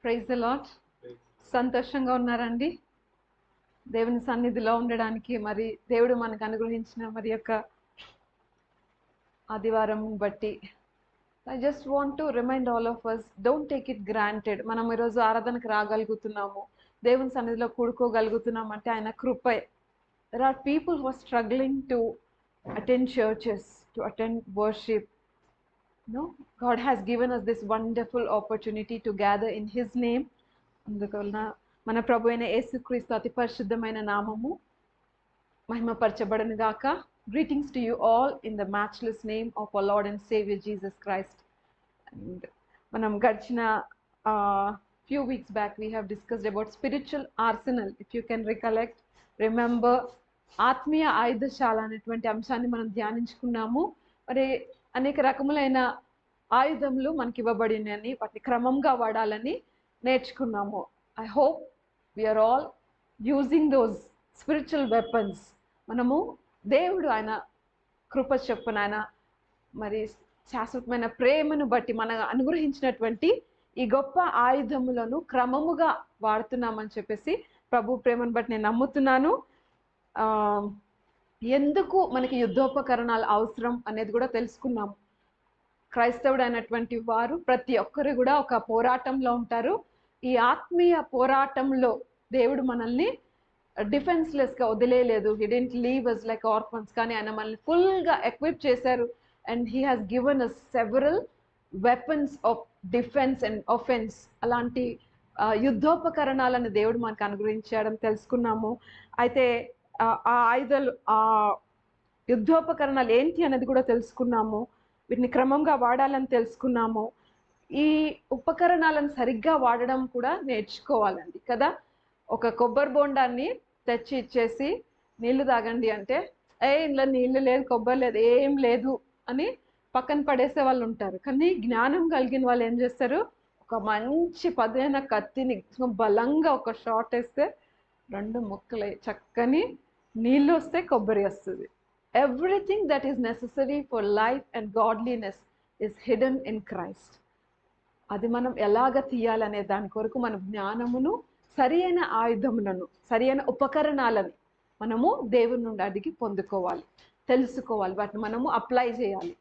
Praise the lord. సంతోషంగా ఉన్నారండి దేవుని సన్నిధిలో ఉండడానికి. మరి దేవుడు మనకు అనుగ్రహించిన మరి యొక్క ఆదివారం బట్టి I just want to remind all of us, don't take it granted. మనం ఈరోజు ఆరాధనకు రాగలుగుతున్నాము, దేవుని సన్నిధిలో కూడుకోగలుగుతున్నాం అంటే ఆయన కృపే. There are people who are struggling to attend churches, to attend worship. No, God has given us this wonderful opportunity to gather in His name. అందువలన మన ప్రభు అయిన యేసుక్రీస్తు అతి పరిశుద్ధమైన నామము మహిమపరచబడును గాక. Greetings to you all in the matchless name of our Lord and Savior Jesus Christ. And మనం గడిచిన few weeks back we have discussed about spiritual arsenal. If you can recollect, remember, ఆత్మీయ ఆయుధశాల అనేటువంటి అంశాన్ని మనం ధ్యానించుకున్నాము. మరి అనేక రకములైన ఆయుధములు మనకి ఇవ్వబడినని, వాటిని క్రమంగా వాడాలని నేర్చుకున్నాము. I hope we're all using those spiritual weapons. మనము దేవుడు ఆయన కృప చొప్పున, ఆయన మరి శాశ్వతమైన ప్రేమను బట్టి మనకు అనుగ్రహించినటువంటి ఈ గొప్ప ఆయుధములను క్రమముగా వాడుతున్నామని చెప్పేసి ప్రభు ప్రేమను బట్టి నేను నమ్ముతున్నాను. ఎందుకు మనకి యుద్ధోపకరణాలు అవసరం అనేది కూడా తెలుసుకున్నాము. క్రైస్తవుడు అయినటువంటి వారు ప్రతి ఒక్కరు కూడా ఒక పోరాటంలో ఉంటారు. ఈ ఆత్మీయ పోరాటంలో దేవుడు మనల్ని డిఫెన్స్లెస్గా వదిలేయలేదు. He didn't leave us like orphans, కానీ ఆయన మనల్ని ఫుల్గా ఎక్విప్ చేశారు. And he has given us several weapons of defence and offence. అలాంటి యుద్ధోపకరణాలను దేవుడు మనకు అనుగ్రహించడం తెలుసుకున్నాము. అయితే ఆ ఆయుధాలు, ఆ యుద్ధోపకరణాలు ఏంటి అనేది కూడా తెలుసుకున్నాము. వీటిని క్రమంగా వాడాలని తెలుసుకున్నాము. ఈ ఉపకరణాలను సరిగ్గా వాడడం కూడా నేర్చుకోవాలండి కదా. ఒక కొబ్బరి బోండాన్ని తెచ్చి ఇచ్చేసి నీళ్లు తాగండి అంటే, ఇందులో నీళ్ళు లేదు, కొబ్బరి లేదు, ఏం లేదు అని పక్కన పడేసే వాళ్ళు ఉంటారు. కానీ జ్ఞానం కలిగిన వాళ్ళు ఏం చేస్తారు, ఒక మంచి పదునైన కత్తిని బలంగా ఒక షాట్ వేస్తే 2 ముక్కలు చక్కని నీళ్ళు వస్తే కొబ్బరి వస్తుంది. Everything that is necessary for life and godliness is hidden in Christ. అది మనం ఎలాగ తీయాలనే దాని కొరకు మన జ్ఞానమును, సరి అయిన ఆయుధములను, సరి అయిన ఉపకరణాలను మనము దేవుని నుండి అడిగి పొందుకోవాలి, తెలుసుకోవాలి, వాటిని మనము అప్లై చేయాలి.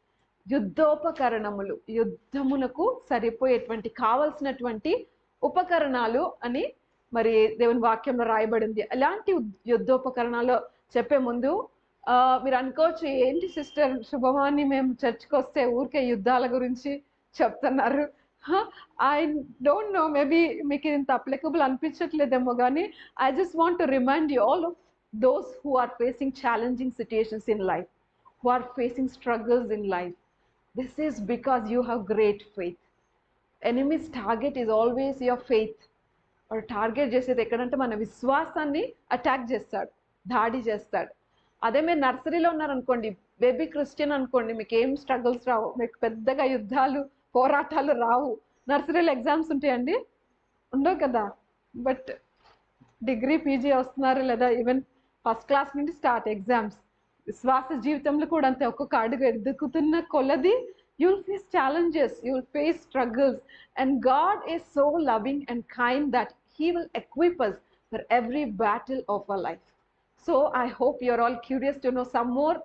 యుద్ధోపకరణములు, యుద్ధమునకు సరిపోయేటువంటి కావలసినటువంటి ఉపకరణాలు అని మరి దేవుని వాక్యంలో రాయబడింది. ఎలాంటి యుద్ధోపకరణాలు చెప్పే ముందు మీరు అనుకోవచ్చు, ఏంటి సిస్టర్ శుభమాని మేము చర్చ్కి వస్తే ఊరికే యుద్ధాల గురించి చెప్తున్నారు. ఐ డోంట్ నో, మేబీ మీకు ఇంత అప్లికబుల్ అనిపించట్లేదేమో, కానీ I just want to remind you all of those who are facing challenging situations in life, who are facing struggles in life. This is because you have great faith. Enemies target is always your faith. వాడు target చేసేది ఎక్కడంటే మన విశ్వాసాన్ని attack చేస్తాడు, దాడి చేస్తాడు. అదే మీరు నర్సరీలో ఉన్నారనుకోండి, బేబీ క్రిస్టియన్ అనుకోండి, మీకు ఏం స్ట్రగుల్స్ రావు, మీకు పెద్దగా యుద్ధాలు పోరాటాలు రావు. నర్సరీలో ఎగ్జామ్స్ ఉంటాయండి, ఉండవు కదా. బట్ డిగ్రీ పీజీ వస్తున్నారు లేదా ఈవెన్ ఫస్ట్ క్లాస్ నుండి స్టార్ట్ ఎగ్జామ్స్. విశ్వాస జీవితంలో కూడా అంతే. ఒక్కొక్క అడుగు ఎదుగుతున్న కొలది you will face challenges, you will face struggles, and God is so loving and kind that He will equip us for every battle of our life. So I hope you are all curious to know some more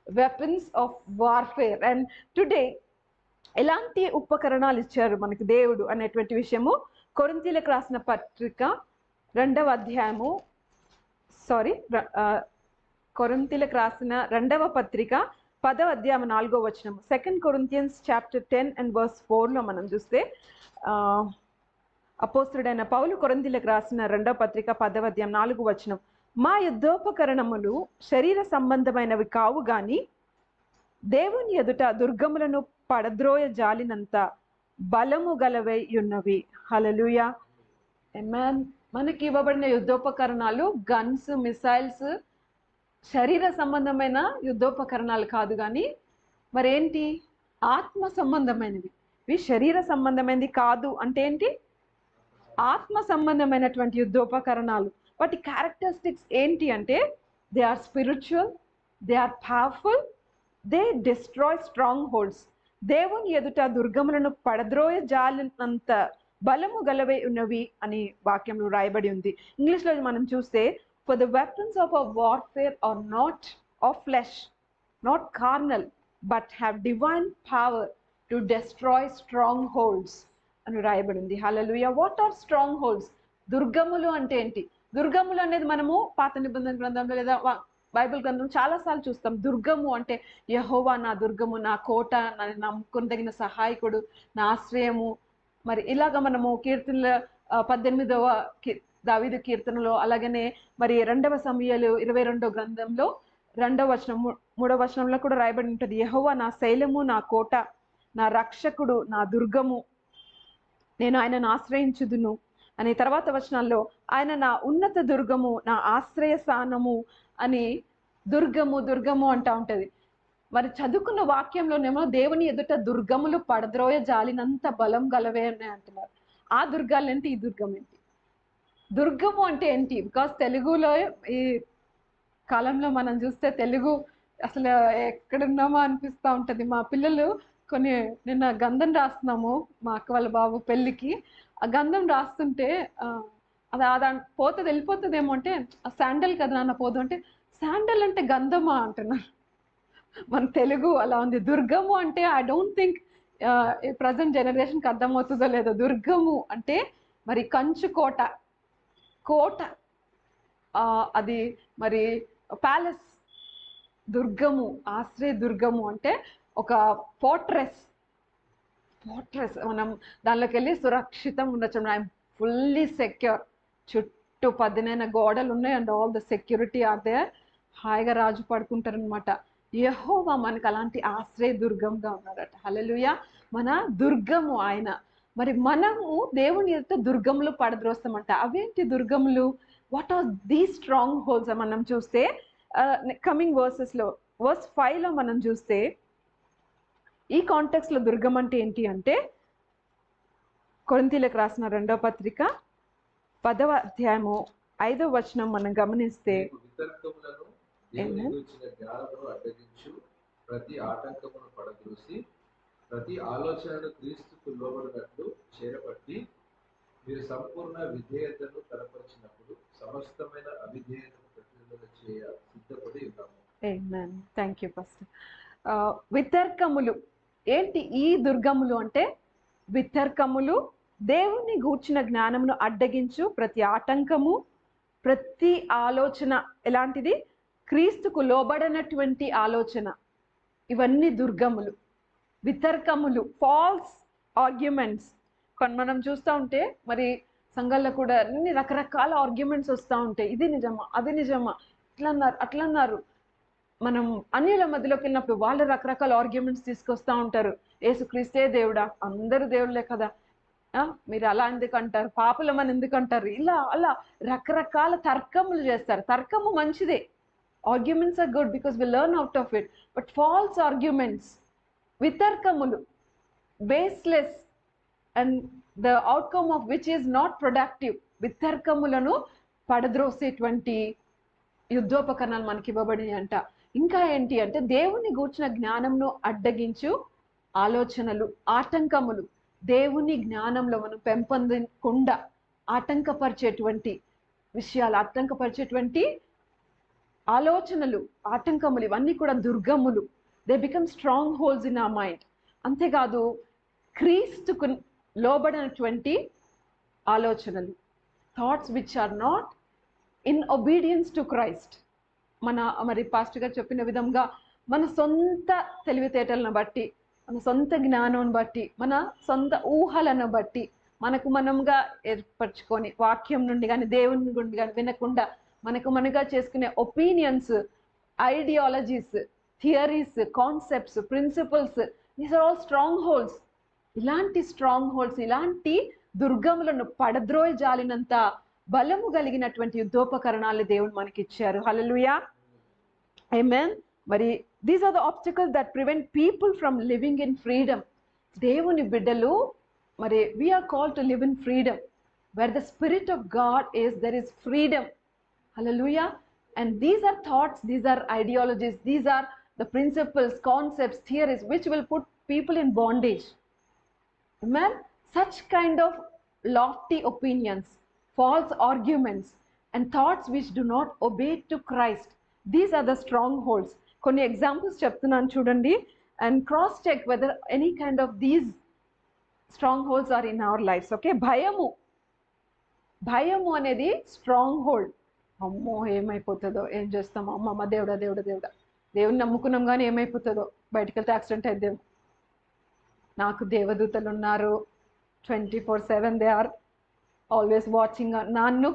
weapons of warfare. And today elanti ఉపకరణాలు ఇచ్చారు మనకి దేవుడు అనేటువంటి విషయము కొరింథీయులకు రాసిన పత్రిక 2వ అధ్యాయము, కొరింథీయులకు రాసిన 2వ పత్రిక 10వ అధ్యాయం 4వ వచనం. 2 Corinthians chapter 10 and verse 4లో మనం చూస్తే అపోస్తలుడైన పౌలు కొరింథీయులకు రాసిన 2వ పత్రిక 10వ అధ్యాయం 4వ వచనం, మా యుద్ధోపకరణములు శరీర సంబంధమైనవి కావు గాని దేవుని ఎదుట దుర్గములను పడద్రోయ జాలినంత బలము గలవై ఉన్నవి. హల్లెలూయా, ఆమేన్. మనకి ఇవ్వబడిన యుద్ధోపకరణాలు గన్స్, మిసైల్స్ శరీర సంబంధమైన యుద్ధోపకరణాలు కాదు, కానీ మరేంటి, ఆత్మ సంబంధమైనవి. ఇవి శరీర సంబంధమైనది కాదు అంటే ఏంటి, ఆత్మ సంబంధమైనటువంటి యుద్ధోపకరణాలు. వాటి క్యారెక్టరిస్టిక్స్ ఏంటి అంటే, they are spiritual, they are powerful, they destroy strongholds. దేవుని ఎదుట దుర్గములను పడద్రోయ జాలినంత బలము గలవై ఉన్నవి అని వాక్యంలో రాయబడి ఉంది. ఇంగ్లీష్లో మనం చూస్తే, for the weapons of our warfare are not of flesh, not carnal, but have divine power to destroy strong holds అని రాయబడి ఉంది. Hallelujah. What are strong holds? దుర్గములు అంటే ఏంటి? దుర్గములు అనేది మనము పాత నిబంధన గ్రంథంలో లేదా బైబిల్ గ్రంథం చాలాసార్లు చూస్తాం. దుర్గము అంటే యెహోవా నా దుర్గము, నా కోట, నమ్ముకొనదగిన సహాయకుడు, నా ఆశ్రయము. మరి ఇలాగ మనము కీర్తనల 18వ దావీదు కీర్తనలో, అలాగనే మరి 2వ సమూయేలు 22వ గ్రంథంలో 2వ వచనం 3వ వచనంలో కూడా రాయబడి ఉంటుంది, యెహోవా నా శైలము, నా కోట, నా రక్షకుడు, నా దుర్గము, నేను ఆయనను ఆశ్రయించుదును అని. తర్వాత వచనాల్లో ఆయన నా ఉన్నత దుర్గము, నా ఆశ్రయ స్థానము అని దుర్గము దుర్గము అంటా ఉంటది. మరి చదువుకున్న వాక్యంలోనేమో దేవుని ఎదుట దుర్గములు పడద్రోయ జాలినంత బలం గలవే అని అంటున్నారు. ఆ దుర్గాలు ఏంటి, ఈ దుర్గం ఏంటి? దుర్గము అంటే ఏంటి? బికాస్ తెలుగులో ఈ కాలంలో మనం చూస్తే తెలుగు అసలు ఎక్కడున్నామో అనిపిస్తూ ఉంటుంది. మా పిల్లలు నిన్న గంధం రాస్తున్నాము మా అక్క వాళ్ళ బాబు పెళ్ళికి. ఆ గంధం రాస్తుంటే అది పోతుంది వెళ్ళిపోతుందేమో అంటే, ఆ శాండల్ కదా నాన్న పోదు అంటే, శాండల్ అంటే గంధమా అంటున్నారు. మన తెలుగు అలా ఉంది. దుర్గము అంటే ఐ డోంట్ థింక్ ప్రజెంట్ జనరేషన్కి అర్థమవుతుందో లేదో. దుర్గము అంటే మరి కంచు కోట, కోట అది మరి ప్యాలెస్. దుర్గము, ఆశ్రయ దుర్గము అంటే ఒక ఫోర్ట్రెస్. మనం దానిలోకి వెళ్ళి సురక్షితం ఉండొచ్చు. I'm fully secure. చుట్టూ 10 గోడలు ఉన్నాయి and all the security are there. హాయిగా రాజు పడుకుంటారు అనమాట. యెహోవా మనకు అలాంటి ఆశ్రయ దుర్గంగా ఉన్నారట. హల్లెలూయా. మన దుర్గము ఆయన. మరి మనము దేవుని ఎదుట దుర్గములు పడద్రోస్తామంట. అవేంటి దుర్గములు? వాట్ ఆర్ దీ స్ట్రాంగ్ హోల్స్? మనం చూస్తే కమింగ్ వర్సెస్లో వర్స్ 5లో మనం చూస్తే ఈ కాంటెక్స్లో దుర్గం అంటే ఏంటి అంటే, కొరింథీయులకు రాసిన 2వ పత్రిక 10వ అధ్యాయము 5వ వచనం మనం గమనిస్తే, ప్రతి ఆటంకమును పడద్రోసి ప్రతి ఆలోచనను క్రీస్తుకు లోబడినట్లు చేరబట్టి మీరు సంపూర్ణ విధేయతను కనపరిచినప్పుడు సమస్తమైన అవిధేయతను ప్రతిరోధ చేయ సిద్ధపడి ఉన్నాము. ఆమేన్. Thank you pastor. వితర్కములు ఏంటి? ఈ దుర్గములు అంటే వితర్కములు, దేవుని గూర్చిన జ్ఞానమును అడ్డగించు ప్రతి ఆటంకము, ప్రతి ఆలోచన. ఎలాంటిది? క్రీస్తుకు లోబడినటువంటి ఆలోచన. ఇవన్నీ దుర్గములు. వితర్కములు, ఫాల్స్ ఆర్గ్యుమెంట్స్. మనం చూస్తూ ఉంటే మరి సంఘాల్లో కూడా అన్ని రకరకాల ఆర్గ్యుమెంట్స్ వస్తూ ఉంటాయి. ఇది నిజమా, అది నిజమా, ఇట్లా అన్నారు, అట్లా అన్నారు. మనం అన్యుల మధ్యలోకి వెళ్ళినప్పుడు వాళ్ళు రకరకాల ఆర్గ్యుమెంట్స్ తీసుకొస్తూ ఉంటారు. యేసుక్రీస్తే దేవుడా, అందరూ దేవుళ్ళే కదా, మీరు అలా ఎందుకు అంటారు, పాపులమని ఎందుకు అంటారు, ఇలా అలా రకరకాల తర్కములు చేస్తారు. తర్కము మంచిదే. Arguments are good because we learn out of it. But false arguments, వితర్కములు, baseless and the outcome of which is not productive, వితర్కములను పడద్రోసేటువంటి యుద్ధోపకరణాలు మనకి ఇవ్వబడి అంట. ఇంకా ఏంటి అంటే, దేవుని గూర్చిన జ్ఞానంను అడ్డగించు ఆలోచనలు, ఆటంకములు. దేవుని జ్ఞానంలో మనం పెంపొందకుండా ఆటంకపరిచేటువంటి విషయాలు, ఆటంకపరిచేటువంటి ఆలోచనలు, ఆటంకములు, ఇవన్నీ కూడా దుర్గములు. They become strong holds in our mind. అంతేకాదు క్రీస్తుకు లోబడినటువంటి ఆలోచనలు, thoughts which are not in obedience to Christ. మరి పాస్టర్ గారు చెప్పిన విధంగా మన సొంత తెలివితేటలను బట్టి, మన సొంత జ్ఞానం బట్టి, మన సొంత ఊహలను బట్టి మనకు మనంగా ఏర్పరచుకొని వాక్యం నుండి కానీ దేవుని నుండి కానీ వినకుండా మనగా చేసుకునే opinions, ideologies, theories, concepts, principles, these are all strongholds. ఇలాంటి స్ట్రాంగ్ హోల్స్, ఇలాంటి దుర్గములను పడద్రోయ జాలినంత బలము కలిగినటువంటి యుద్ధోపకరణాలు దేవుడు మనకి ఇచ్చారు. హల్లెలూయా. ఆమేన్. మరి these are the obstacles that prevent people from living in freedom. దేవుని బిడ్డలు మరి we're called to live in freedom. Where the spirit of God is, there is freedom. Hallelujah. And these are thoughts, these are ideologies, these are the principles, concepts, theories which will put people in bondage. Amen. Such kind of lofty opinions, false arguments, and thoughts which do not obey to Christ. These are the strongholds. కొన్ని examples చెప్తున్నాను చూడండి, and cross check whether any kind of these strongholds are in our lives. Okay, భయము అనేది strong hold. అమ్మో ఏమైపోతుందో, ఏం చేస్తామో, అమ్మమ్మ దేవుడా దేవుడా దేవుడా, దేవుని నమ్ముకున్నాం కానీ ఏమైపోతుందో, బయటకు వెళ్తే యాక్సిడెంట్ అయిద్దేమో, నాకు దేవదూతలు ఉన్నారు, 24/7 దే ఆర్ ఆల్వేస్ వాచింగ్, నన్ను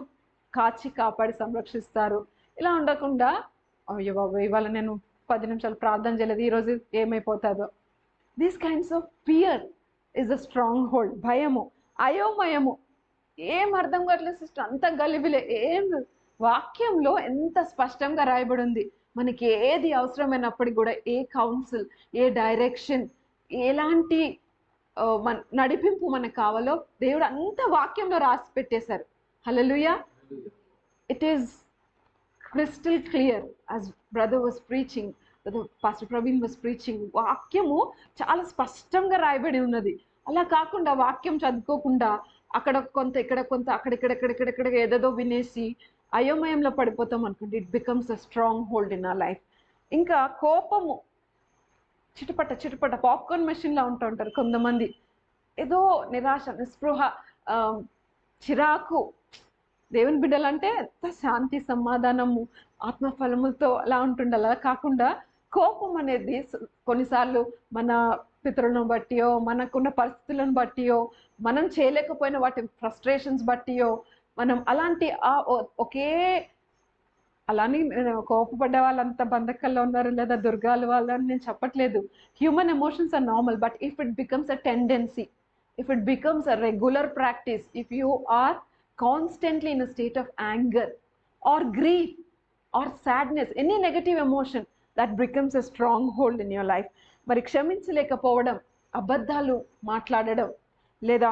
కాచి కాపాడి సంరక్షిస్తారు. ఇలా ఉండకుండా అయ్యో బాబు ఇవాళ నేను 10 నిమిషాలు ప్రార్థన చేయలేదు, ఈరోజు ఏమైపోతుందో. These kinds of fear is a strong hold. భయము, అయోమయము, ఏం అర్థం కావట్లేదు సిస్టర్, అంత గలిబిలే. ఏం వాక్యంలో ఎంత స్పష్టంగా రాయబడి ఉంది. మనకి ఏది అవసరమైనప్పటికీ కూడా, ఏ కౌన్సిల్, ఏ డైరెక్షన్, ఎలాంటి నడిపింపు మనకు కావాలో దేవుడు అంత వాక్యంలో రాసి పెట్టేశారు. Hallelujah. It is crystal clear as brother was preaching, Pastor Praveen was preaching. వాక్యము చాలా స్పష్టంగా రాయబడి ఉన్నది. అలా కాకుండా వాక్యం చదువుకోకుండా అక్కడ కొంత ఇక్కడ కొంత అక్కడిక్కడ ఏదేదో వినేసి అయోమయంలో పడిపోతాం అనుకోండి, it becomes a strong hold in our life. ఇంకా కోపము, చిటపట పాప్కార్న్ మెషిన్లా ఉంటుంటారు కొంతమంది. ఏదో నిరాశ, నిస్పృహ, చిరాకు. దేవుని బిడ్డలంటే ఎంత శాంతి, సమాధానము, ఆత్మఫలములతో అలా ఉంటుండాలి. అలా కాకుండా కోపం అనేది కొన్నిసార్లు మన పితరులను బట్టియో, మనకున్న పరిస్థితులను బట్టియో, మనం చేయలేకపోయిన వాటి ఫ్రస్ట్రేషన్స్ బట్టియో, మనం అలాంటి ఒకే అలానే కోపపడ్డ వాళ్ళంతా బంధకాల్లో ఉన్నారు లేదా దుర్గాలు వాళ్ళని నేను చెప్పట్లేదు. Human emotions are normal, but if it becomes a tendency, if it becomes a regular practice, if you are constantly in a state of anger or grief or sadness, any negative emotion, that becomes a stronghold in your life. మరి క్షమించలేకపోవడం, అబద్ధాలు మాట్లాడడం, లేదా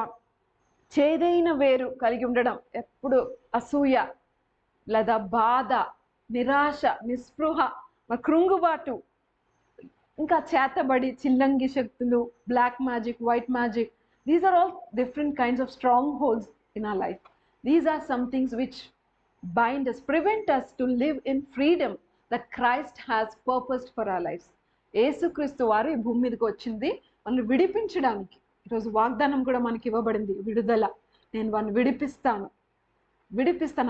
చేదైన వేరు కలిగి ఉండడం, ఎప్పుడు అసూయ లేదా బాధ, నిరాశ, నిస్పృహ, కృంగుబాటు, ఇంకా చేతబడి, చిల్లంగి శక్తులు, black magic, white magic. These are all different kinds of strongholds in our life. These are some things which bind us, prevent us to live in freedom that Christ has purposed for our lives. యేసుక్రీస్తు వారు ఈ భూమి మీదకి వచ్చింది మనల్ని విడిపించడానికి. ఈరోజు వాగ్దానం కూడా మనకి ఇవ్వబడింది, విడుదల. నేను వారిని విడిపిస్తాను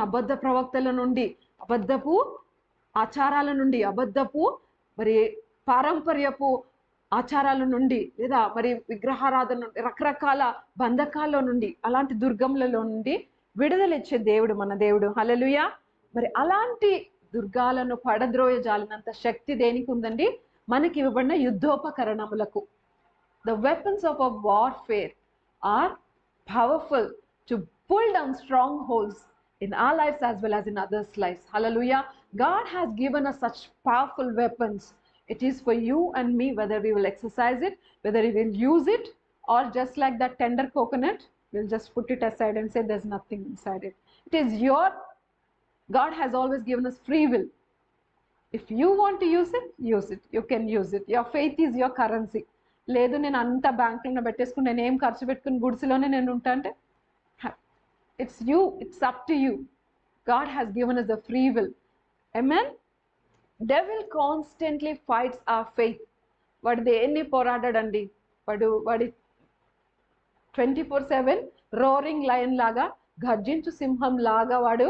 అబద్ధ ప్రవక్తల నుండి, అబద్ధపు ఆచారాల నుండి, అబద్ధపు మరి పారంపర్యపు ఆచారాల నుండి, లేదా మరి విగ్రహారాధన నుండి, రకరకాల బంధకాల్లో నుండి, అలాంటి దుర్గములలో నుండి విడుదల ఇచ్చే దేవుడు మన దేవుడు. హల్లెలూయా. మరి అలాంటి దుర్గాలను పడద్రోయజాలినంత శక్తి దేనికి ఉందండి? మనకి ఇవ్వబడిన యుద్ధోపకరణములకు. The weapons of our warfare are powerful to pull down strongholds in our lives as well as in others' lives. Hallelujah. God has given us such powerful weapons. It is for you and me whether we will exercise it, whether we will use it, or just like that tender coconut, we'll just put it aside and say there's nothing inside it. It is God has always given us free will. If you want to use it, you can use it. Your faith is your currency. లేదు నేను అంత బ్యాంకులో పెట్టేసుకుని నేను ఏం ఖర్చు పెట్టుకుని గుడిసెలోనే నేను ఉంటా అంటే, it's up to you. God has given us the free will. Amen. Devil constantly fights our faith. వాడు దేన్ని పోరాడాడండి? వాడి 24/7 రోరింగ్ లయన్ లాగా, గర్జించు సింహం లాగా వాడు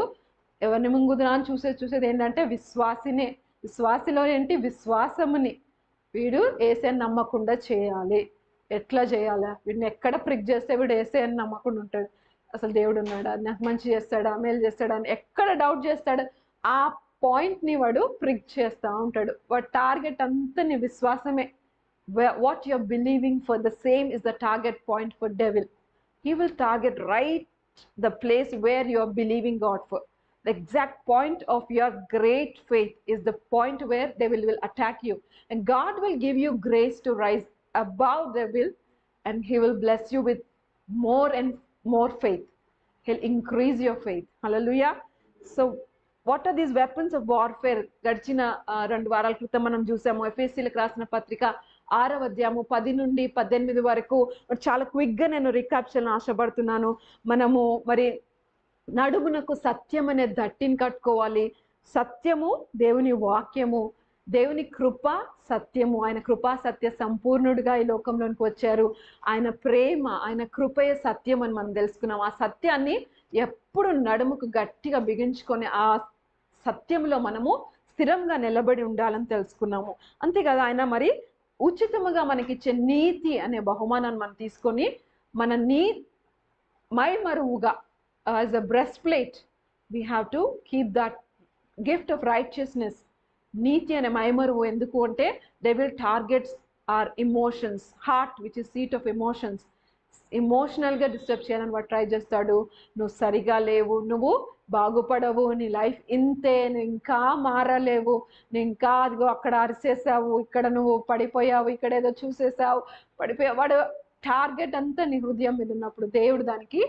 ఎవరిని ముంగుదునా అని చూసేది ఏంటంటే విశ్వాసిలో ఏంటి? విశ్వాసముని. వీడు యేసయ్యని నమ్మకుండా చేయాలి. ఎట్లా చేయాలా? వీడిని ఎక్కడ ప్రిక్ చేస్తే వీడు యేసయ్యని నమ్మకుండా ఉంటాడు. అసలు దేవుడు ఉన్నాడా, నాకు మంచి చేస్తాడా, మేలు చేస్తాడా అని ఎక్కడ డౌట్ చేస్తాడు, ఆ పాయింట్ని వాడు ప్రిక్ చేస్తూ ఉంటాడు. వాడి టార్గెట్ అంతా నీ విశ్వాసమే. What you're believing for the same is the target point for devil. He will target right the place where you are believing God for. The exact point of your great faith is the point where devil will attack you, and God will give you grace to rise above devil, and he will bless you with more and more faith. He'll increase your faith. Hallelujah. So what are these weapons of warfare? గడిచిన 2 వారాల క్రితం మనం చూసాము ఎఫెసీయులకు రాసిన పత్రిక 6వ అధ్యాయము 10 నుండి 18 వరకు చాలా క్విక్గా నేను రికాప్ చేయాలని ఆశపడుతున్నాను. మనము మరి నడుమునకు సత్యం అనే దట్టిని కట్టుకోవాలి. సత్యము దేవుని వాక్యము, దేవుని కృప సత్యము. ఆయన కృపా సత్య సంపూర్ణుడిగా ఈ లోకంలోనికి వచ్చారు. ఆయన ప్రేమ, ఆయన కృపయే సత్యం అని మనం తెలుసుకున్నాం. ఆ సత్యాన్ని ఎప్పుడు నడుముకు గట్టిగా బిగించుకొని ఆ సత్యంలో మనము స్థిరంగా నిలబడి ఉండాలని తెలుసుకున్నాము. అంతేకాదు ఆయన మరి ఉచితముగా మనకిచ్చే నీతి అనే బహుమానాన్ని మనం తీసుకొని మన మైమరువుగా as a breastplate we have to keep that gift of righteousness. నీతి అనే మైమరువు ఎందుకు అంటే devil targets our emotions, heart which is seat of emotions. ఎమోషనల్గా డిస్టర్బ్ చేయాలని వాడు ట్రై చేస్తాడు. నువ్వు సరిగా లేవు, నువ్వు బాగుపడవు, నీ లైఫ్ ఇంతే, నువ్వు ఇంకా మారలేవు, నువ్వు ఇంకా అదిగో అక్కడ అరిసేసావు, ఇక్కడ నువ్వు పడిపోయావు, ఇక్కడ ఏదో చూసేసావు, పడిపోయావు. వాడు టార్గెట్ అంతా నీ హృదయం మీద ఉన్నప్పుడు దేవుడు దానికి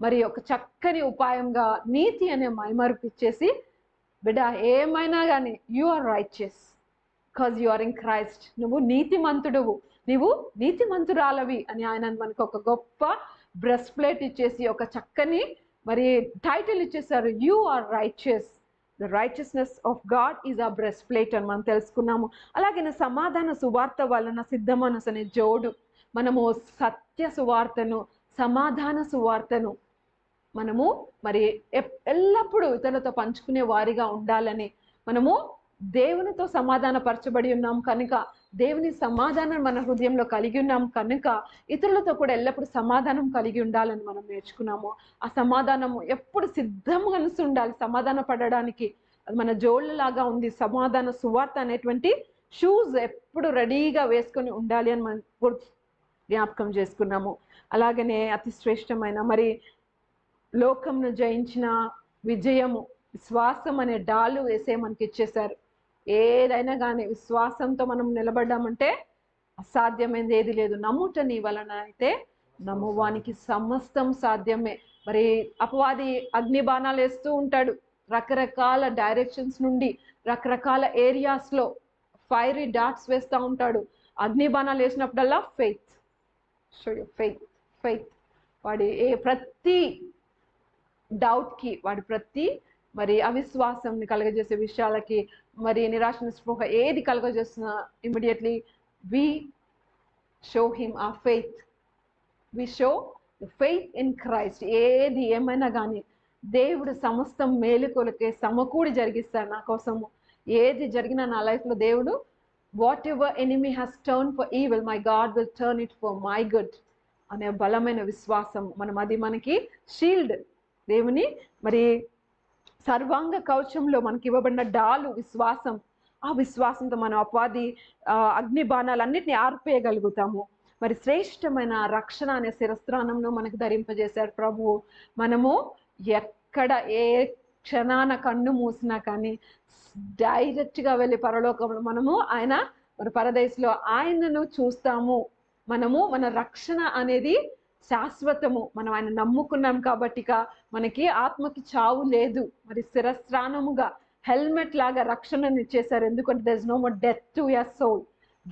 మరి ఒక చక్కని ఉపాయంగా నీతి అనే మైమరుపు ఇచ్చేసి, బిడ్డ ఏమైనా కానీ you are righteous because you are in Christ. నువ్వు నీతిమంతుడువు, నీవు నీతిమంతురాలవి అని ఆయన మనకు ఒక గొప్ప బ్రెస్ట్ ప్లేట్ ఇచ్చేసి ఒక చక్కని మరి టైటిల్ ఇచ్చేసారు. You are righteous, the righteousness of God is a breastplate అని మనం తెలుసుకున్నాము. అలాగే సమాధాన సువార్త వలన సిద్ధ మనసు అనే జోడు, మనము సత్య సువార్తను, సమాధాన సువార్తను మనము మరి ఎల్లప్పుడూ ఇతరులతో పంచుకునే వారిగా ఉండాలని, మనము దేవునితో సమాధానపరచబడి ఉన్నాం కనుక, దేవుని సమాధానం మన హృదయంలో కలిగి ఉన్నాం కనుక ఇతరులతో కూడా ఎల్లప్పుడూ సమాధానం కలిగి ఉండాలని మనం నేర్చుకున్నాము. ఆ సమాధానము ఎప్పుడు సిద్ధంగా ఉండాలి సమాధాన పడడానికి. అది మన జోళ్ళలాగా ఉంది. సమాధాన సువార్త అనేటువంటి షూస్ ఎప్పుడు రెడీగా వేసుకొని ఉండాలి అని మనం జ్ఞాపకం చేసుకున్నాము. అలాగనే అతి శ్రేష్టమైన మరి లోకంను జయించిన విజయము, విశ్వాసం అనే డాలు వేసే మనకి ఇచ్చేశారు. ఏదైనా కానీ విశ్వాసంతో మనం నిలబడ్డామంటే అసాధ్యమైనది ఏది లేదు. నమ్ముట నీ వలన అయితే నమ్మువానికి సమస్తం సాధ్యమే. మరి అపవాది అగ్ని బాణాలు వేస్తూ ఉంటాడు రకరకాల డైరెక్షన్స్ నుండి, రకరకాల ఏరియాస్లో ఫైరీ డాట్స్ వేస్తూ ఉంటాడు. అగ్ని బాణాలు వేసినప్పుడల్లా faith, show you faith, faith. వాడి ప్రతి డౌట్కి, వాడి ప్రతి మరి అవిశ్వాసంని కలగజేసే విషయాలకి, మరి నిరాశ నిస్పృహ ఏది కలగజేస్తున్నా immediately we show him a faith, we show the faith in Christ. ఏది ఏమైనా కానీ దేవుడు సమస్తం మేలుకొలకే సమకూడి జరిగిస్తాడు నా కోసము. ఏది జరిగినా నా లైఫ్లో దేవుడు what ever enemy has turn for evil, my God will turn it for my good అనే బలమైన విశ్వాసం అది మనకి షీల్డ్. దేవుని మరి సర్వాంగ కవచంలో మనకి ఇవ్వబడిన డాలు విశ్వాసం. ఆ విశ్వాసంతో మనం అపవాది అగ్ని బాణాలన్నిటిని ఆర్పేయగలుగుతాము. మరి శ్రేష్టమైన రక్షణ అనే శిరస్త్రానంలో మనకు ధరింపజేశారు ప్రభువు. మనము ఎక్కడ ఏ క్షణాన కన్ను మూసినా కానీ డైరెక్ట్గా వెళ్ళి పరలోకంలో మనము ఆయన మరి పరదేశంలో ఆయనను చూస్తాము. మనము మన రక్షణ అనేది శాశ్వతము. మనం ఆయన నమ్ముకున్నాం కాబట్టి మనకి ఆత్మకి చావు లేదు. మరి శిరస్త్రానముగా హెల్మెట్ లాగా రక్షణను ఇచ్చేశారు. ఎందుకంటే there is no more death to your soul,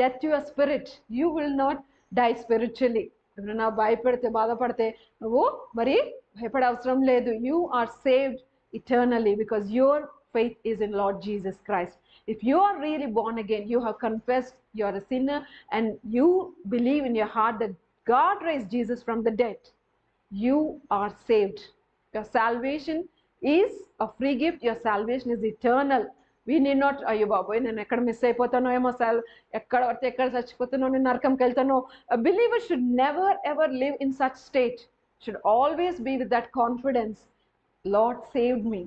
death to your spirit. You will not die spiritually. ఎవరైనా భయపడితే బాధపడితే నువ్వు మరి భయపడే అవసరం లేదు. You are saved eternally because your faith is in Lord Jesus Christ. If you are really born again, you have confessed you are a sinner and you believe in your heart that God raised Jesus from the dead, you are saved. Your salvation is a free gift. Your salvation is eternal. We need not, అయ్యో బాబోయ్ నేను ఎక్కడ miss అయిపోతానో ఏమో, ఎక్కడ పడితే ఎక్కడ చచ్చిపోతానో, నేను నరకంకి వెళ్తానో. A believer should never ever live in such state. Should always be with that confidence. Lord saved me.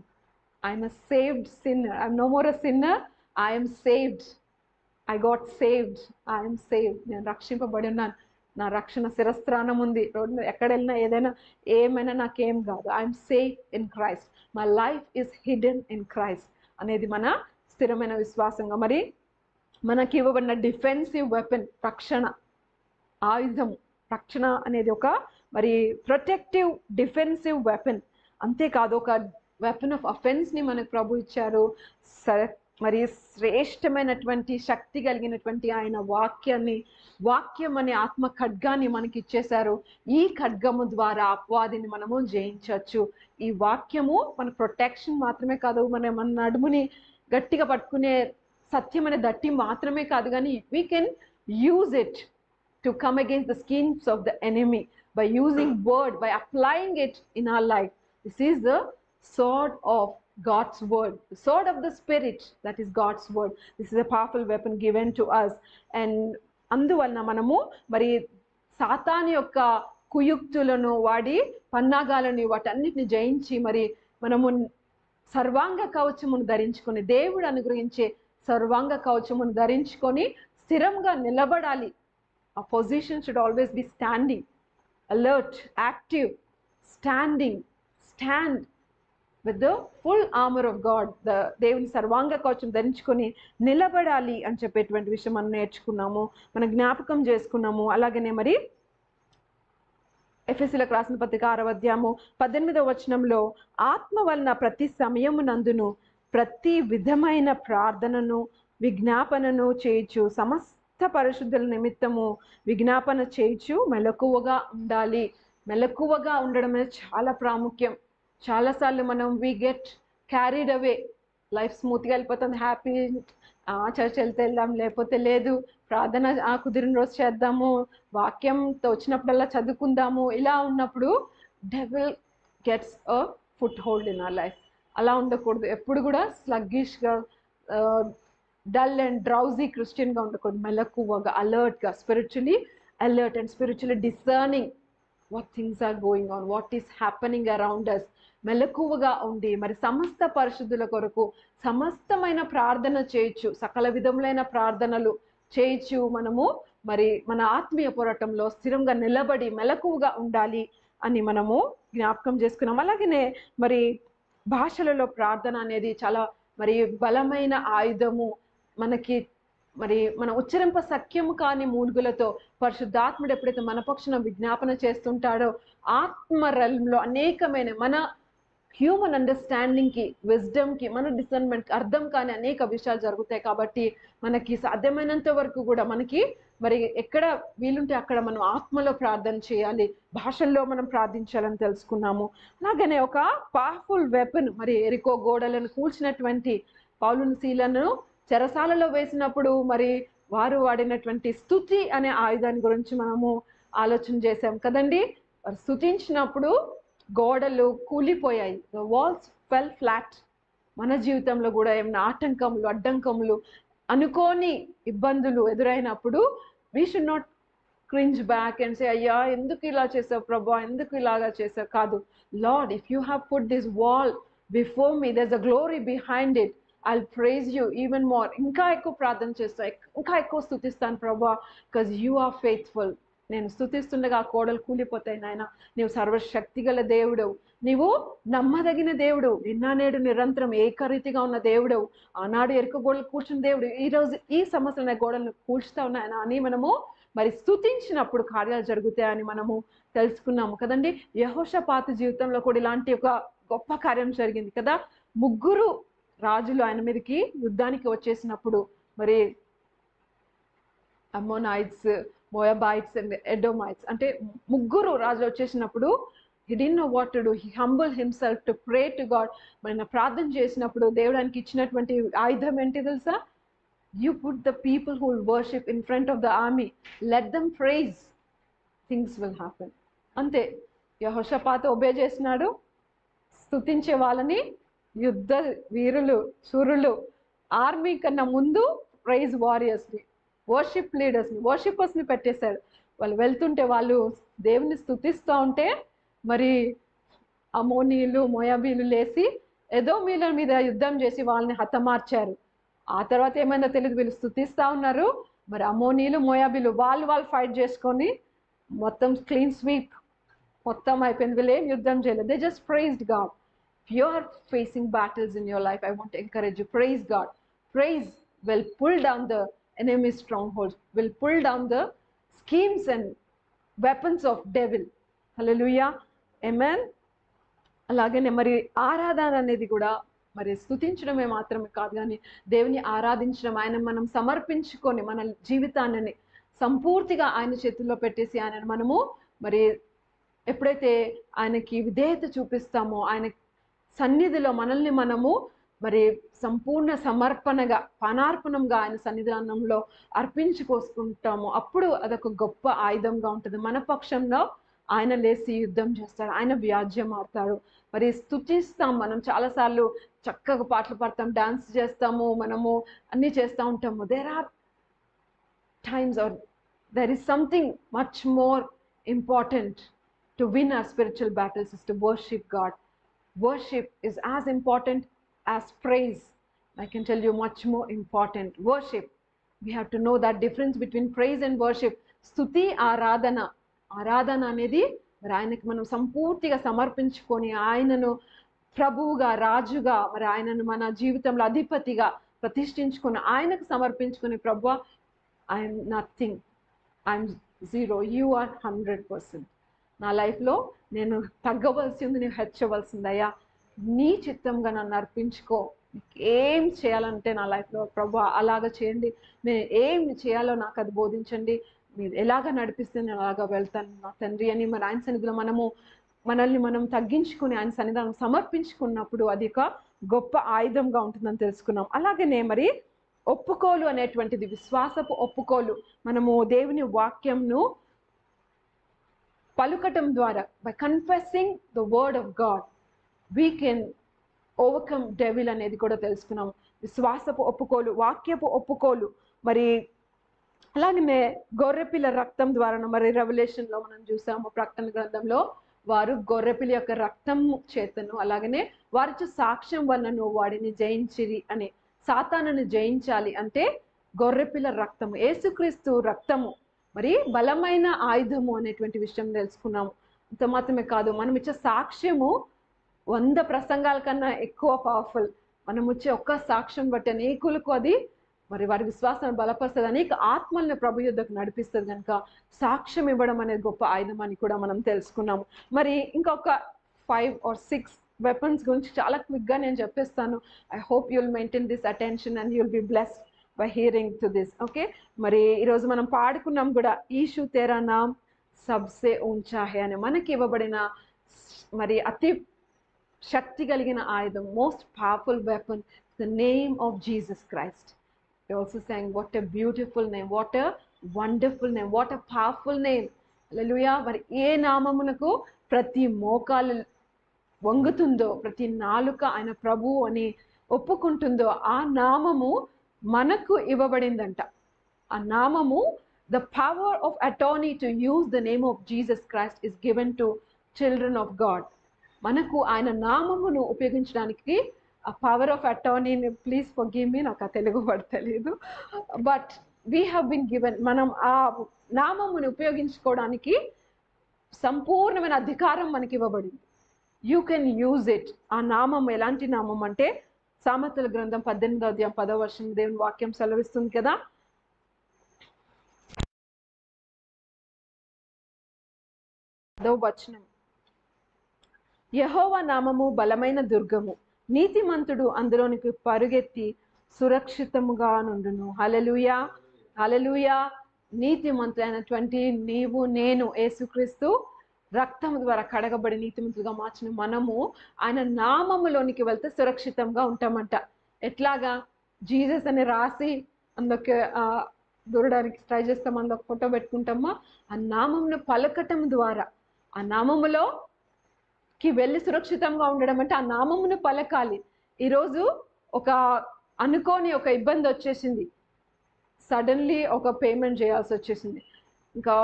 I am a saved sinner. I am no more a sinner. I am saved. I got saved. I am saved. నేను రక్షింపబడి ఉన్నాను. నా రక్షణ శిరస్త్రానం ఉంది. Road మీద ఎక్కడ వెళ్ళినా ఏమైనా నాకేం కాదు. I'm safe in Christ. My life is hidden in Christ అనేది మన స్థిరమైన విశ్వాసంగా. మరి మనకి ఇవ్వబడిన డిఫెన్సివ్ వెపన్, రక్షణ ఆయుధం. రక్షణ అనేది ఒక మరి ప్రొటెక్టివ్ డిఫెన్సివ్ వెపన్. అంతేకాదు ఒక వెపన్ ఆఫ్ అఫెన్స్ని మనకు ప్రభు ఇచ్చారు. మరి శ్రేష్టమైనటువంటి శక్తి కలిగినటువంటి ఆయన వాక్యం అనే ఆత్మ ఖడ్గాన్ని మనకి ఇచ్చేశారు. ఈ ఖడ్గము ద్వారా అపవాదిని మనము జయించవచ్చు. ఈ వాక్యము మన ప్రొటెక్షన్ మాత్రమే కాదు, మన నడుముని గట్టిగా పట్టుకునే సత్యం అనే దట్టి మాత్రమే కాదు, కానీ we can use it to come against the schemes of the enemy by using word, by applying it in our life. This is the sword of God's word, the sword of the spirit, that is God's word. This is a powerful weapon given to us. And అందువలన మనము మరి సాతాను యొక్క కుయుక్తులను వాడి పన్నాగాలని వాటన్నిటిని జయించి మరి మనము సర్వాంగ కవచమును ధరించుకొని, దేవుడు అనుగ్రహించే సర్వాంగ కవచమును ధరించుకొని స్థిరంగా నిలబడాలి. ఆ position should always be standing, alert, active, stand with the full armor of God. దేవుని సర్వాంగ కవచం ధరించుకొని నిలబడాలి అని చెప్పేటువంటి విషయం మనం నేర్చుకున్నాము, మనం జ్ఞాపకం చేసుకున్నాము. అలాగనే మరి ఎఫెసీయులకు రాసిన పత్రిక 6వ అధ్యాయము 18వ వచనంలో ఆత్మ వలన ప్రతి సమయమునందును ప్రతి విధమైన ప్రార్థనను విజ్ఞాపనను చేయుచు సమస్త పరిశుద్ధుల నిమిత్తము విజ్ఞాపన చేయుచు మెలకువగా ఉండాలి. మెలకువగా ఉండడం అనేది చాలా ప్రాముఖ్యం. చాలాసార్లు మనం we get carried away, life స్మూత్గా వెళ్ళిపోతుంది, హ్యాపీ, చర్చ్ వెళ్దాం, లేకపోతే లేదు, ప్రార్థన కుదిరిన రోజు చేద్దాము, వాక్యంతో వచ్చినప్పుడల్లా చదువుకుందాము. ఇలా ఉన్నప్పుడు devil gets a foothold in our life. అలా ఉండకూడదు. ఎప్పుడు కూడా స్లగ్గిష్గా, డల్ అండ్ డ్రౌజీ క్రిస్టియన్గా ఉండకూడదు. మెలకువగా, అలర్ట్గా, spiritually alert and spiritually discerning what things are going on, what is happening around us. మెలకువగా ఉండి మరి సమస్త పరిశుద్ధుల కొరకు సమస్తమైన ప్రార్థన చేయొచ్చు, సకల విధములైన ప్రార్థనలు చేయొచ్చు. మనము మరి మన ఆత్మీయ పోరాటంలో స్థిరంగా నిలబడి మెలకువగా ఉండాలి అని మనము జ్ఞాపకం చేసుకున్నాం. అలాగనే మరి భాషలలో ప్రార్థన అనేది చాలా మరి బలమైన ఆయుధము. మనకి మరి మన ఉచ్చరింప సఖ్యము కాని మూలుగులతో పరిశుద్ధాత్ముడు ఎప్పుడైతే మన పక్షాన విజ్ఞాపన చేస్తుంటాడో ఆత్మ రలంలో అనేకమైన మన హ్యూమన్ అండర్స్టాండింగ్కి, విజ్డమ్కి, మన డిసర్న్మెంట్కి అర్థం కాని అనేక విషయాలు జరుగుతాయి. కాబట్టి మనకి సాధ్యమైనంత వరకు కూడా మనకి మరి ఎక్కడ వీలుంటే అక్కడ మనం ఆత్మలో ప్రార్థన చేయాలి, భాషల్లో మనం ప్రార్థించాలని తెలుసుకున్నాము. అలాగనే ఒక పవర్ఫుల్ వెపన్, మరి ఎరికో గోడలను కూల్చినటువంటి పౌలును శీలను చెరసాలలో వేసినప్పుడు మరి వారు వాడినటువంటి స్తుతి అనే ఆయుధాన్ని గురించి మనము ఆలోచన చేసాం కదండి. స్తుతించినప్పుడు గోడలు కూలిపోయాయి, ద వాల్స్ ఫెల్ ఫ్లాట్. మన జీవితంలో కూడా ఏమైనా ఆటంకములు, అడ్డంకములు, అనుకోని ఇబ్బందులు ఎదురైనప్పుడు we should not cringe back and say అయ్యా ఎందుకు ఇలా చేసావు ప్రభా, ఎందుకు ఇలాగా చేసావు. కాదు, Lord if you have put this wall before me, there is a glory behind it, I'll praise you even more. ఇంకా ఎక్కువ ప్రార్థన చేస్తా, ఇంకా ఎక్కువ స్తుతిస్తాను ప్రభా, బికాజ్ యూ ఆర్ ఫెయిత్ఫుల్. నేను స్తుతిస్తుండగా ఆ కోడలు కూలిపోతాయి నాయన. నీవు సర్వశక్తి గల దేవుడవు, నీవు నమ్మదగిన దేవుడు, నిన్న నేడు నిరంతరం ఏకరీతిగా ఉన్న దేవుడవు. ఆనాడు ఎరుక గోడలు కూర్చున్న దేవుడు ఈరోజు ఈ సమస్యల గోడలను కూల్చుతా ఉన్నాయన అని మనము మరి స్తుతించినప్పుడు కార్యాలు జరుగుతాయని మనము తెలుసుకున్నాము కదండి. యెహోషాపాతు జీవితంలో కూడా ఇలాంటి ఒక గొప్ప కార్యం జరిగింది కదా. 3 రాజులు ఆయన మీదకి యుద్ధానికి వచ్చేసినప్పుడు మరి అమ్మోనైట్స్, మోయాబైట్స్ అండ్ ఎడోమైట్స్ అంటే 3 రాజులు వచ్చేసినప్పుడు he didn't know what to do. He humbled himself to pray to God. మన ప్రార్థన చేసినప్పుడు దేవుడానికి ఇచ్చినటువంటి ఆయుధం ఏంటి తెలుసా? You put the people who will worship in front of the army. Let them praise. Things will happen. అంతే. యెహోషాపాతు obey చేసినాడు. స్తుతించే వాళ్ళని, యుద్ధ వీరులు, శూరులు, ఆర్మీ కన్నా ముందు ప్రైజ్ వారియర్స్ని, వర్షిప్ లీడర్స్ని, వర్షిపర్స్ని పెట్టేశాడు. వాళ్ళు వెళ్తుంటే, వాళ్ళు దేవుని స్తుతిస్తూ ఉంటే మరి అమోనీయులు, మోయాబీలు లేచి ఎదోమీయుల మీద యుద్ధం చేసి వాళ్ళని హతమార్చారు. ఆ తర్వాత ఏమైందో తెలియదు, వీళ్ళు స్తుతిస్తూ ఉన్నారు. మరి అమోనీయులు, మోయాబీలు వాళ్ళు ఫైట్ చేసుకొని మొత్తం క్లీన్ స్వీప్ మొత్తం అయిపోయింది. వీళ్ళు ఏం యుద్ధం చేయలేదు. They just praised God. If you are facing battles in your life, I want to encourage you, praise God. Praise will pull down the enemy's strongholds, will pull down the schemes and weapons of devil. Hallelujah, amen. అలాగనే మరి ఆరాధన అనేది కూడా మరి స్తుతించడమే మాత్రమే కాదు కానీ దేవుని ఆరాధించడం, ఆయన మనం సమర్పించుకొని మన జీవితాన్ని సంపూర్తిగా ఆయన చేతుల్లో పెట్టేసి ఆయనను మనము మరి ఎప్పుడైతే ఆయనకి విధేయత చూపిస్తామో, ఆయన సన్నిధిలో మనల్ని మనము మరి సంపూర్ణ సమర్పణగా పానార్పణంగా ఆయన సన్నిధానంలో అర్పించుకోసుకుంటాము, అప్పుడు అదొక గొప్ప ఆయుధంగా ఉంటుంది. మన పక్షంలో ఆయన లేచి యుద్ధం చేస్తాడు, ఆయన వ్యాజ్యం ఆడతాడు. మరి స్తుతిస్తాం, మనం చాలాసార్లు చక్కగా పాటలు పాడతాం, డాన్స్ చేస్తాము, మనము అన్నీ చేస్తూ ఉంటాము. There are times are there is something much more important to win our spiritual battles is to worship God. Worship is as important as praise. I can tell you much more important. Worship, we have to know that difference between praise and worship. స్తుతి ఆరాధన, ఆరాధన అనేది మరి ఆయనకి మనం సంపూర్తిగా సమర్పించుకొని ఆయనను ప్రభువుగా రాజుగా మరి ఆయనను మన జీవితంలో అధిపతిగా ప్రతిష్ఠించుకొని ఆయనకు సమర్పించుకొని, ప్రభువా I'm nothing, I'm zero, you are 100%. నా లైఫ్లో నేను తగ్గవలసి ఉంది, నేను హెచ్చవలసిందయ్యా, నీ చిత్తంగా నన్ను అర్పించుకో. ఏం చేయాలంటే నా లైఫ్లో ప్రభు అలాగ చేయండి, నేను ఏం చేయాలో నాకు అది బోధించండి, మీరు ఎలాగ నడిపిస్తే నేను అలాగ వెళ్తాను నా తండ్రి అని మరి ఆయన సన్నిధిలో మనల్ని మనం తగ్గించుకుని ఆయన సన్నిధానం సమర్పించుకున్నప్పుడు అది ఒక గొప్ప ఆయుధంగా ఉంటుందని తెలుసుకున్నాం. అలాగనే మరి ఒప్పుకోలు అనేటువంటిది, విశ్వాసపు ఒప్పుకోలు, మనము దేవుని వాక్యంను పలుకటం ద్వారా, by confessing the word of God we can overcome devil అనేది కూడా తెలుసుకున్నాం. విశ్వాసపు ఒప్పుకోలు, వాక్యపు ఒప్పుకోలు. మరి అలాగనే గొర్రెపిల్ల రక్తం ద్వారా మరి రెవల్యూషన్లో మనం చూసాము, ప్రకటన గ్రంథంలో వారు గొర్రెపిల్ల యొక్క రక్తం చేతను అలాగనే వారి సాక్ష్యం వలన వాడిని జయించిరి అని, సాతానుని జయించాలి అంటే గొర్రెపిల్ల రక్తము, యేసుక్రీస్తు రక్తము మరి బలమైన ఆయుధము అనేటువంటి విషయం తెలుసుకున్నాము. అంత మాత్రమే కాదు, మనం ఇచ్చే సాక్ష్యము 100 ప్రసంగాల కన్నా ఎక్కువ పవర్ఫుల్. మనం వచ్చే ఒక్క సాక్ష్యం బట్టి అనేకులకు అది మరి వారి విశ్వాసాన్ని బలపరుస్తుంది, అనేక ఆత్మల్ని ప్రభు యుద్ధకు నడిపిస్తుంది. కనుక సాక్ష్యం ఇవ్వడం అనేది గొప్ప ఆయుధం అని కూడా మనం తెలుసుకున్నాము. మరి ఇంకొక 5 or 6 వెపన్స్ గురించి చాలా క్విక్గా నేను చెప్పేస్తాను. I hope you'll maintain this attention and you'll be blessed by hearing to this. Okay, మరి ఈరోజు మనం పాడుకున్నాం కూడా, ఈషు తేరా నామ్ సబ్సే ఊంచా హే అని, మనకి ఇవ్వబడిన మరి అతి శక్తి కలిగిన ఆయుధం, most powerful weapon, the name of Jesus Christ. We also sang, what a beautiful name, what a wonderful name, what a powerful name. Hallelujah. మరి ఏ నామమునకు ప్రతి మోకాలు వంగుతుందో, ప్రతి నాలుక ఆయన ప్రభువు అని ఒప్పుకుంటుందో ఆ నామము మనకు ఇవ్వబడిందంట. ఆ నామము, the power of attorney to use the name of Jesus Christ is given to children of God. మనకు ఆయన నామమును ఉపయోగించడానికి ఆ పవర్ ఆఫ్ అటార్నీని, ప్లీజ్ ఫర్గివ్ మీ, నాకు ఆ తెలుగు వర్డ్ తెలియదు, but we have been given, మనం ఆ నామమును ఉపయోగించుకోవడానికి సంపూర్ణమైన అధికారం మనకి ఇవ్వబడింది. You can use it. ఆ నామం ఎలాంటి నామం అంటే, సామెతల గ్రంథం 18వ అధ్యాయం 10వ వచనం దేవుని వాక్యం సెలవిస్తుంది కదా, వచనం, యెహోవా నామము బలమైన దుర్గము, నీతిమంతుడు అందులోనికి పరుగెత్తి సురక్షితముగా నుండును. హల్లెలూయా, హల్లెలూయా. నీతిమంతులైనటువంటి నీవు నేను యేసుక్రీస్తు రక్తం ద్వారా కడగబడి నీతిమంతులుగా మార్చిన మనము ఆయన నామములోనికి వెళ్తే సురక్షితంగా ఉంటామంట. ఎట్లాగా? జీసస్ అని రాసి అందులోకి దూరడానికి ట్రై చేస్తాం, అందులో ఫోటో పెట్టుకుంటామా? ఆ నామమును పలకటం ద్వారా, ఆ నామములోకి వెళ్ళి సురక్షితంగా ఉండడం అంటే ఆ నామమును పలకాలి. ఈరోజు ఒక అనుకోని ఒక ఇబ్బంది వచ్చేసింది, సడన్లీ ఒక పేమెంట్ చేయాల్సి వచ్చేసింది, ఇంకా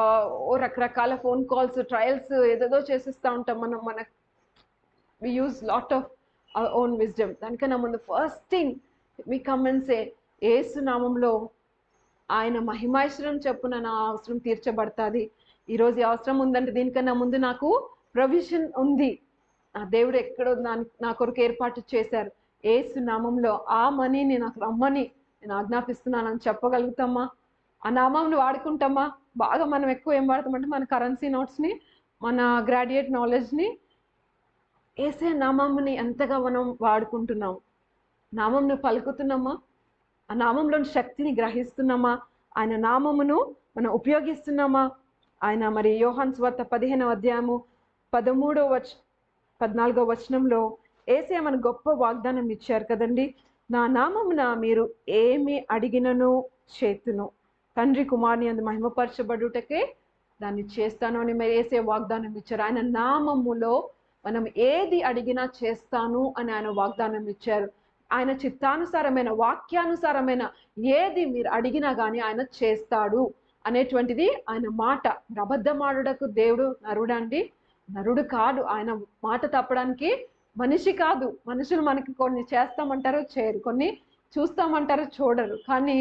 రకరకాల ఫోన్ కాల్స్, ట్రయల్స్ ఏదేదో చేసేస్తూ ఉంటాం మనం. we use lot of our own wisdom. దానికన్నా ముందు first thing we come and say, యేసు నామంలో ఆయన మహిమైశ్వరం చెప్పున నా అవసరం తీర్చబడుతుంది. ఈరోజు ఈ అవసరం ఉందంటే దీనికన్నా ముందు నాకు ప్రొవిజన్ ఉంది, ఆ దేవుడు ఎక్కడో నా కొరకు ఏర్పాటు చేశారు. యేసు నామంలో ఆ మనీని నాకు రమ్మని నేను ఆజ్ఞాపిస్తున్నానని చెప్పగలుగుతామా? ఆ నామంని వాడుకుంటామా? బాగా మనం ఎక్కువ ఏం వాడతామంటే మన కరెన్సీ నోట్స్ని, మన గ్రాడ్యుయేట్ నాలెడ్జ్ని, యేసే నామంని ఎంతగా మనం వాడుకుంటున్నాం. నామంను పలుకుతున్నామా? ఆ నామంలోని శక్తిని గ్రహిస్తున్నామా? ఆయన నామమును మనం ఉపయోగిస్తున్నామా? ఆయన మరి యోహాను సువార్త 15వ అధ్యాయము 14వ వచనంలో యేసయ్య మన గొప్ప వాగ్దానం ఇచ్చారు కదండి. నా నామమున మీరు ఏమి అడిగినను చేతును, తండ్రి కుమారుని యందు మహిమపరచబడుటకే దాన్ని చేస్తాను అని యేసయ్య వాగ్దానం ఇచ్చారు. ఆయన నామములో మనం ఏది అడిగినా చేస్తాను అని ఆయన వాగ్దానం ఇచ్చారు. ఆయన చిత్తానుసారమైన వాక్యానుసారమైన ఏది మీరు అడిగినా కానీ ఆయన చేస్తాడు అనేటువంటిది ఆయన మాట. అబద్ధమాడుటకు దేవుడు నరుడండి? నరుడు కాదు. ఆయన మాట తప్పడానికి మనిషి కాదు. మనుషులు మనకి కొన్ని చేస్తామంటారు చేయరు, కొన్ని చూస్తామంటారు చూడరు. కానీ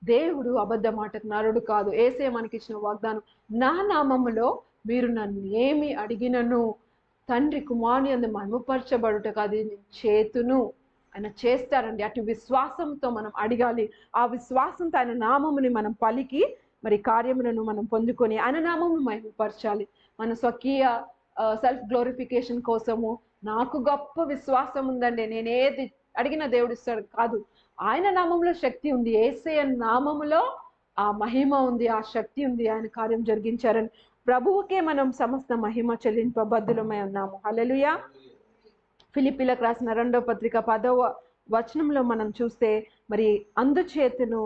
దేవుడు అబద్ధ మాటకు నరుడు కాదు. యేసయ్య మనకి ఇచ్చిన వాగ్దానం, నా నామములో మీరు నన్ను ఏమి అడిగినను తండ్రి కుమారుని యందు మహిమపరచబడుటకు అది నేను చేతును. ఆయన చేస్తారండి. అటు విశ్వాసంతో మనం అడగాలి. ఆ విశ్వాసంతో ఆయన నామముని మనం పలికి మరి కార్యములను మనం పొందుకొని ఆయన నామమును మహిమపరచాలి. మన స్వకీయ సెల్ఫ్ గ్లోరిఫికేషన్ కోసము నాకు గొప్ప విశ్వాసం ఉందండి, నేను ఏది అడిగిన దేవుడు ఇస్తాడు కాదు. ఆయన నామంలో శక్తి ఉంది. యేసయ్య నామములో ఆ మహిమ ఉంది, ఆ శక్తి ఉంది. ఆయన కార్యం జరిగించారని ప్రభువుకే మనం సమస్త మహిమ చెల్లింపబద్దులమై ఉన్నాము. హల్లెలూయా. ఫిలిప్పీలకు రాసిన 2వ పత్రిక 10వ వచనంలో మనం చూస్తే మరి అందుచేతను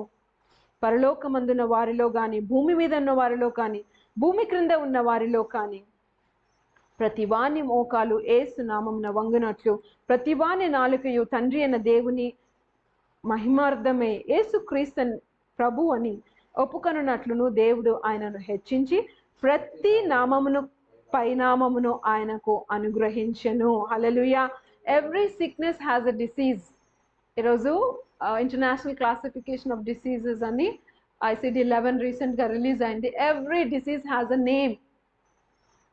పరలోకమందున్న వారిలో కానీ భూమి మీద ఉన్న వారిలో కానీ భూమి క్రింద ఉన్న వారిలో కానీ ప్రతివాని మోకాలు యేసు నామమున వంగునట్లు ప్రతివాని నాలుకయు తండ్రి అయిన దేవుని మహిమార్థమే యేసు క్రీస్తు ప్రభు అని ఒప్పుకొనున్నట్లును దేవుడు ఆయనను హెచ్చించి ప్రతి నామమును పైనామమును ఆయనకు అనుగ్రహించెను. Hallelujah. Every sickness has a disease. ఈరోజు ఇంటర్నేషనల్ క్లాసిఫికేషన్ ఆఫ్ డిసీజెస్ అని ICD-11 రీసెంట్గా రిలీజ్ అయింది. Every disease has a name,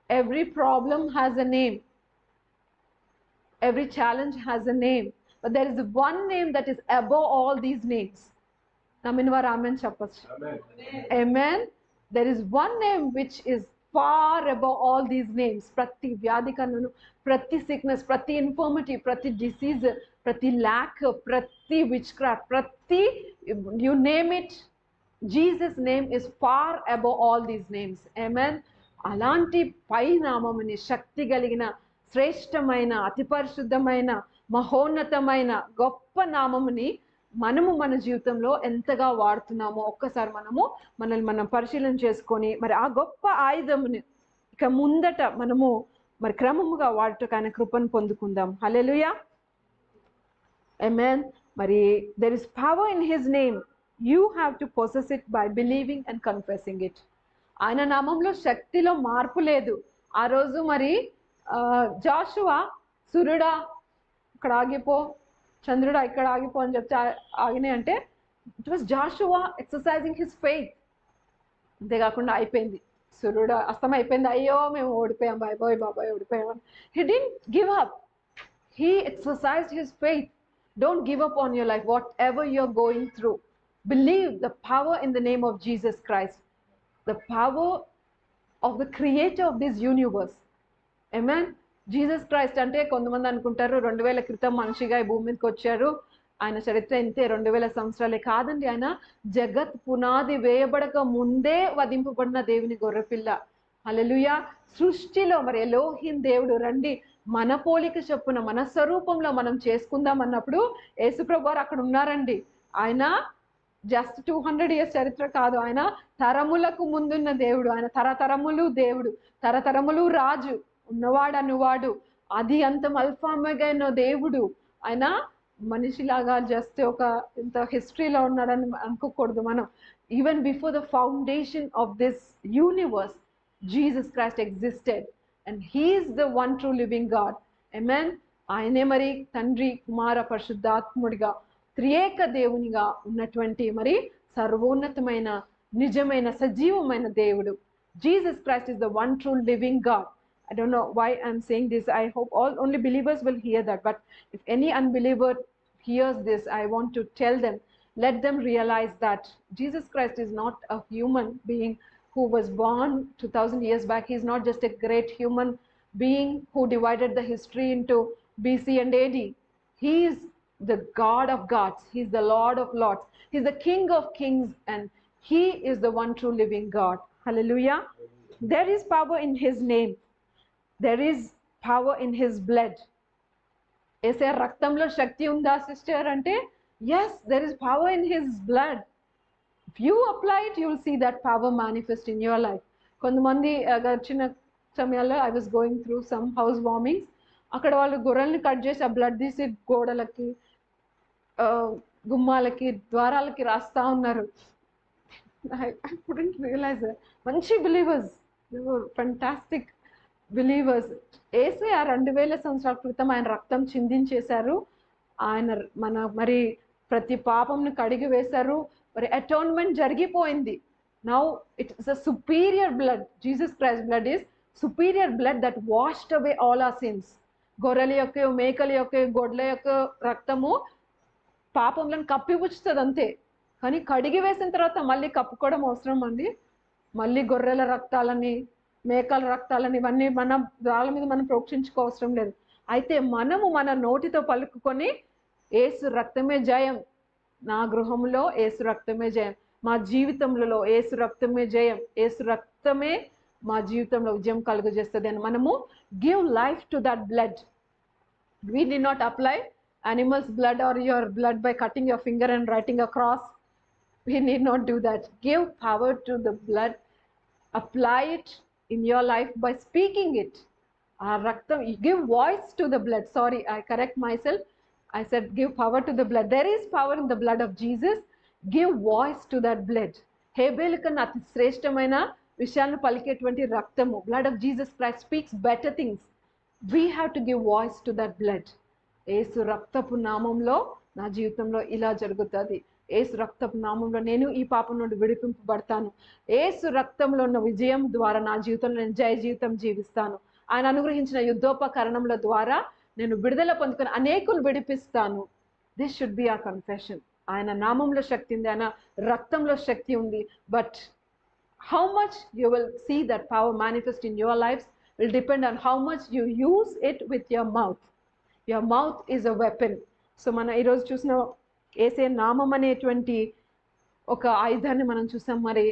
every problem has a name, every challenge has a name, but there is one name that is above all these names. నమ్మిన వారు amen చెప్పచ్చు. Amen. There is one name which is far above all these names. ప్రతి వ్యాధి కన్నను, ప్రతి sickness, ప్రతి infirmity, ప్రతి disease, ప్రతి lack, ప్రతి విచ్ క్రాఫ్ట్, ప్రతి you name it, Jesus name is far above all these names. Amen. అలాంటి పై నామముని, శక్తి కలిగిన శ్రేష్టమైన అతి పరిశుద్ధమైన మహోన్నతమైన గొప్ప నామముని మనము మన జీవితంలో ఎంతగా వాడుతున్నామో ఒక్కసారి మనల్ని మనం పరిశీలన చేసుకొని మరి ఆ గొప్ప ఆయుధముని ఇక ముందట మనము మరి క్రమముగా వాడుటకు ఆయన కృపను పొందుకుందాం. హల్లెలూయా. ఆమేన్. మరి there is power in his name. You have to possess it by believing and confessing it. ఆయన నామంలో శక్తిలో మార్పు లేదు. ఆ రోజు మరి జాషువా సూర్యుడా ఇక్కడ ఆగిపో, చంద్రుడా ఇక్కడ ఆగిపో అని చెప్తే ఆగినాయి అంటే it was Joshua exercising his faith. అంతేకాకుండా అయిపోయింది, సూర్యుడు అస్తం అయిపోయింది, అయ్యో మేము ఓడిపోయాం, బాబాయ్ ఓడిపోయాం. He didn't give up. He exercised his faith. Don't give up on your life, whatever you're going through. Believe the power in the name of Jesus Christ, the power of the creator of this universe. Amen. Jesus Christ అంటే కొంతమంది అనుకుంటారు 2000 క్రితం మనిషిగా ఈ భూమి మీదకి వచ్చారు, ఆయన చరిత్ర ఇంతే 2000 సంవత్సరాలే. కాదండి, ఆయన జగత్ పునాది వేయబడక ముందే వధింపబడిన దేవుని గొర్రెపిల్ల. హల్లెలూయా. సృష్టిలో మరి ఎలోహిం దేవుడు రండి మన పోలిక చొప్పున మన స్వరూపంలో మనం చేసుకుందాం అన్నప్పుడు యేసుప్రభు వారు అక్కడ ఉన్నారండి. ఆయన జస్ట్ 200 years చరిత్ర కాదు, ఆయన తరములకు ముందున్న దేవుడు, ఆయన తరతరములు దేవుడు, తరతరములు రాజు, ఉన్నవాడు అనువాడు, అది అంతం అల్ఫామగైన దేవుడు. ఆయన మనిషిలాగా జస్ట్ ఒక ఇంత హిస్టరీలో ఉన్నాడని అనుకోకూడదు మనం. Even before the foundation of this universe Jesus Christ existed and he is the one true living God. Amen. ఆయనే మరి తండ్రి కుమార పరిశుద్ధాత్ముడిగా త్రియేక దేవునిగా ఉన్నటువంటి మరి సర్వోన్నతమైన నిజమైన సజీవమైన దేవుడు. Jesus Christ is the one true living God. I don't know why I'm saying this. I hope only believers will hear that. But if any unbeliever hears this, I want to tell them, let them realize that Jesus Christ is not a human being who was born 2000 years back. He is not just a great human being who divided the history into BC and AD. He is the God of gods. He's the Lord of lords. He's the King of kings, and He is the one true living God. Hallelujah. There is power in His name. There is power in His blood. ఏసే రక్తంలో శక్తి ఉందా sister అంటే yes, there is power in His blood. If you apply it, you will see that power manifest in your life. కొంతమంది చిన్న సమయాల్లో I was going through some house warmings. అక్కడ వాళ్ళు గొర్రెల్ని కట్ చేసి ఆ బ్లడ్ తీసి గోడలకి గుమ్మాలకి ద్వారాలకి రాస్తా ఉన్నారు. I couldn't realize it. మంచి బిలీవర్స్, ఫంటాస్టిక్ బిలీవర్స్. ఏసే ఆ 2000 సంవత్సరాల క్రితం ఆయన రక్తం చిందించేశారు. ఆయన మరి ప్రతి పాపంను కడిగి వేశారు. మరి అటోన్మెంట్ జరిగిపోయింది. Now it's a superior blood. Jesus Christ blood is superior blood that washed away all our sins. గొర్రెల యొక్క, మేకల యొక్క, గొడ్ల యొక్క రక్తము పాపంలను కప్పిపుచ్చుతుంది అంతే. కానీ కడిగి వేసిన తర్వాత మళ్ళీ కప్పుకోవడం అవసరం అండి? మళ్ళీ గొర్రెల రక్తాలని, మేకల రక్తాలని ఇవన్నీ మన వాళ్ళ మీద మనం ప్రోక్షించుకోవసరం లేదు. అయితే మనము మన నోటితో పలుకుకొని యేసు రక్తమే జయం, నా గృహంలో యేసు రక్తమే జయం, మా జీవితంలో యేసు రక్తమే జయం, యేసు రక్తమే మా జీవితంలో విజయం కలుగజేస్తుంది అని మనము give life to that blood. We did not apply animal's blood or your blood by cutting your finger and writing a cross. We need not do that. Give power to the blood. Apply it in your life by speaking it. Give voice to the blood. Sorry, I correct myself. I said give power to the blood. There is power in the blood of Jesus. Give voice to that blood. హేబేలు కన్నా అతి శ్రేష్టమైన విషయాలను పలికేటువంటి రక్తము, blood of Jesus Christ speaks better things. We have to give voice to that blood. యేసు రక్తపు నామంలో నా జీవితంలో ఇలా జరుగుతుంది. యేసు రక్తపు నామంలో నేను ఈ పాపం నుండి విడిపింపబడతాను. యేసు రక్తంలో ఉన్న విజయం ద్వారా నా జీవితంలో నేను జయ జీవితం జీవిస్తాను. ఆయన అనుగ్రహించిన యుద్ధోపకరణముల ద్వారా నేను విడుదల పొందుకొని అనేకులు విడిపిస్తాను. This should be our confession. ఆయన నామంలో శక్తి ఉంది, ఆయన రక్తంలో శక్తి ఉంది. But how much you will see that power manifest in your lives will depend on how much you use it with your mouth. Your mouth is a weapon. So మనం ఈరోజు చూసిన యేసే నామం అనేటువంటి ఒక ఆయుధాన్ని మనం చూసాం. మరి